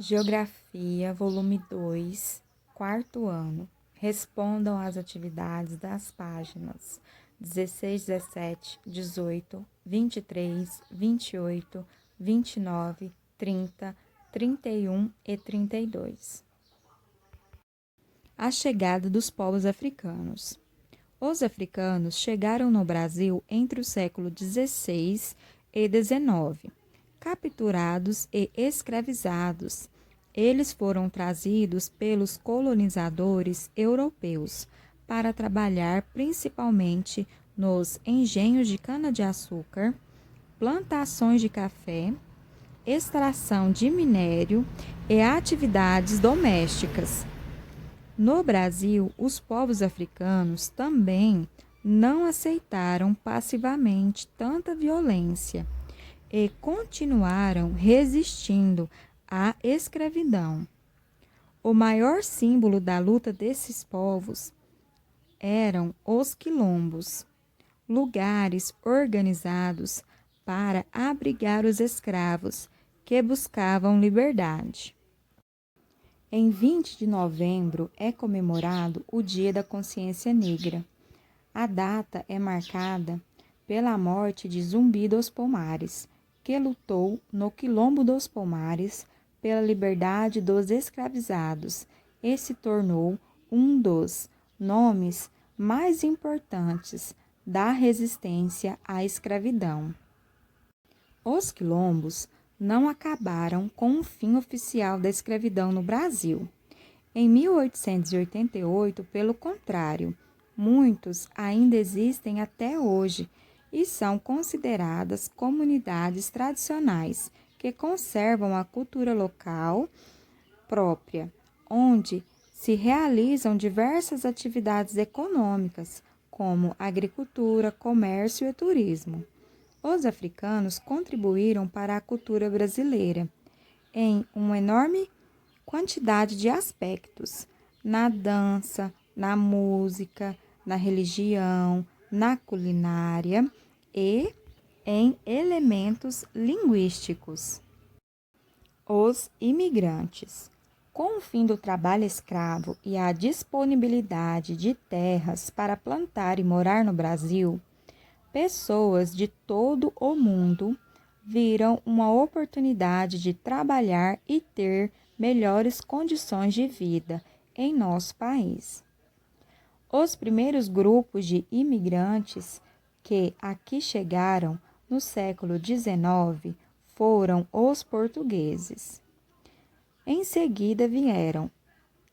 Geografia, volume 2, quarto ano. Respondam às atividades das páginas 16, 17, 18, 23, 28, 29, 30, 31 e 32. A chegada dos povos africanos. Os africanos chegaram no Brasil entre o século XVI e XIX. Capturados e escravizados, eles foram trazidos pelos colonizadores europeus para trabalhar principalmente nos engenhos de cana-de-açúcar, plantações de café, extração de minério e atividades domésticas. No Brasil, os povos africanos também não aceitaram passivamente tanta violência e continuaram resistindo à escravidão. O maior símbolo da luta desses povos eram os quilombos, lugares organizados para abrigar os escravos que buscavam liberdade. Em 20 de novembro é comemorado o Dia da Consciência Negra. A data é marcada pela morte de Zumbi dos Palmares, que lutou no Quilombo dos Palmares pela liberdade dos escravizados e se tornou um dos nomes mais importantes da resistência à escravidão. Os quilombos não acabaram com o fim oficial da escravidão no Brasil. Em 1888, pelo contrário, muitos ainda existem até hoje e são consideradas comunidades tradicionais que conservam a cultura local própria, onde se realizam diversas atividades econômicas, como agricultura, comércio e turismo. Os africanos contribuíram para a cultura brasileira em uma enorme quantidade de aspectos, na dança, na música, na religião, na culinária e em elementos linguísticos. Os imigrantes. Com o fim do trabalho escravo e a disponibilidade de terras para plantar e morar no Brasil, pessoas de todo o mundo viram uma oportunidade de trabalhar e ter melhores condições de vida em nosso país. Os primeiros grupos de imigrantes que aqui chegaram no século XIX foram os portugueses. Em seguida vieram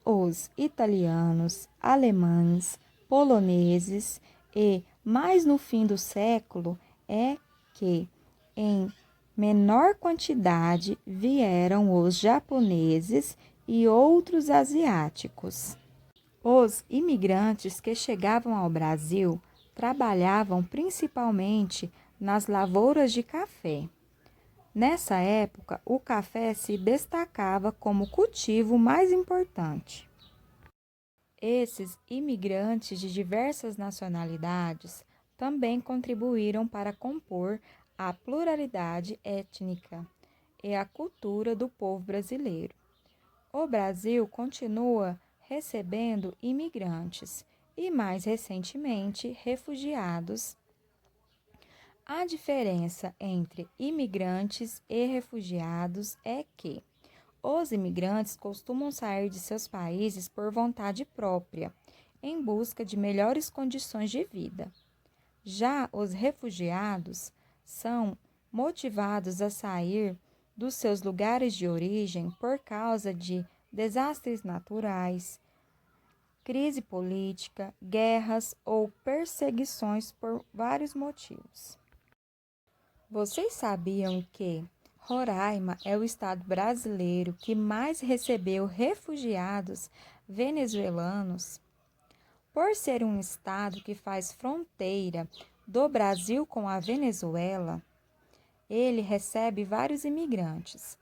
os italianos, alemães, poloneses e, mais no fim do século, é que, em menor quantidade, vieram os japoneses e outros asiáticos. Os imigrantes que chegavam ao Brasil trabalhavam principalmente nas lavouras de café. Nessa época, o café se destacava como cultivo mais importante. Esses imigrantes de diversas nacionalidades também contribuíram para compor a pluralidade étnica e a cultura do povo brasileiro. O Brasil continua recebendo imigrantes e, mais recentemente, refugiados. A diferença entre imigrantes e refugiados é que os imigrantes costumam sair de seus países por vontade própria, em busca de melhores condições de vida. Já os refugiados são motivados a sair dos seus lugares de origem por causa de desastres naturais, crise política, guerras ou perseguições por vários motivos. Vocês sabiam que Roraima é o estado brasileiro que mais recebeu refugiados venezuelanos? Por ser um estado que faz fronteira do Brasil com a Venezuela, ele recebe vários imigrantes.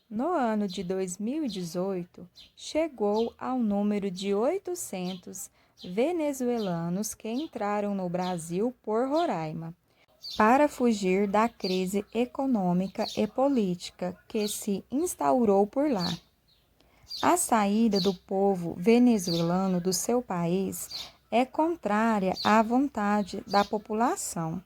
No ano de 2018, chegou ao número de 800 venezuelanos que entraram no Brasil por Roraima, para fugir da crise econômica e política que se instaurou por lá. A saída do povo venezuelano do seu país é contrária à vontade da população,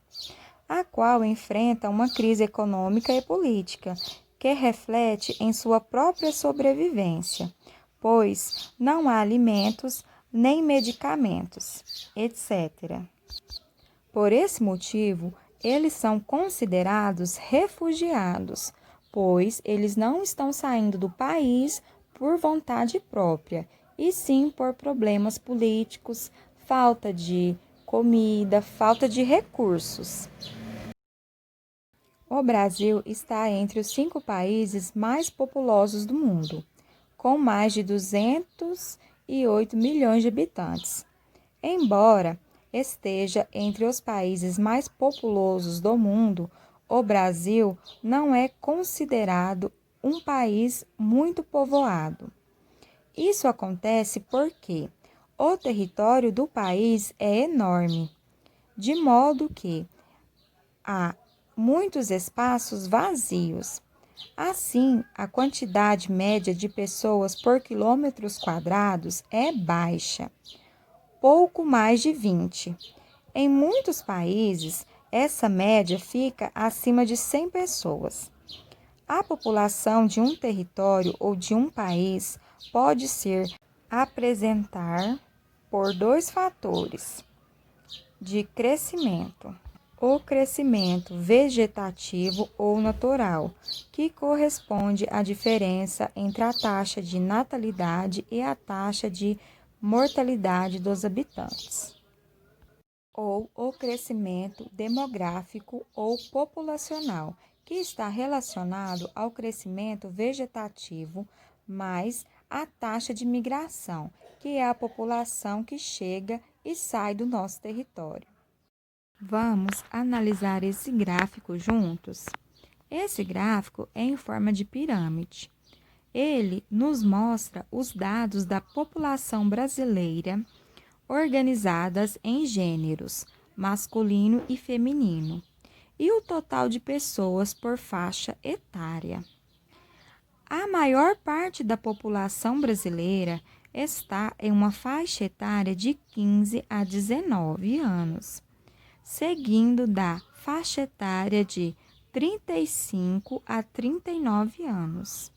a qual enfrenta uma crise econômica e política que reflete em sua própria sobrevivência, pois não há alimentos nem medicamentos, etc. Por esse motivo, eles são considerados refugiados, pois eles não estão saindo do país por vontade própria, e sim por problemas políticos, falta de comida, falta de recursos. O Brasil está entre os 5 países mais populosos do mundo, com mais de 208 milhões de habitantes. Embora esteja entre os países mais populosos do mundo, o Brasil não é considerado um país muito povoado. Isso acontece porque o território do país é enorme, de modo que há muitos espaços vazios. Assim, a quantidade média de pessoas por quilômetros quadrados é baixa, pouco mais de 20. Em muitos países, essa média fica acima de 100 pessoas. A população de um território ou de um país pode ser apresentar por 2 fatores de crescimento: o crescimento vegetativo ou natural, que corresponde à diferença entre a taxa de natalidade e a taxa de mortalidade dos habitantes, ou o crescimento demográfico ou populacional, que está relacionado ao crescimento vegetativo mais a taxa de migração, que é a população que chega e sai do nosso território. Vamos analisar esse gráfico juntos? Esse gráfico é em forma de pirâmide. Ele nos mostra os dados da população brasileira organizadas em gêneros, masculino e feminino, e o total de pessoas por faixa etária. A maior parte da população brasileira está em uma faixa etária de 15 a 19 anos, seguindo da faixa etária de 35 a 39 anos.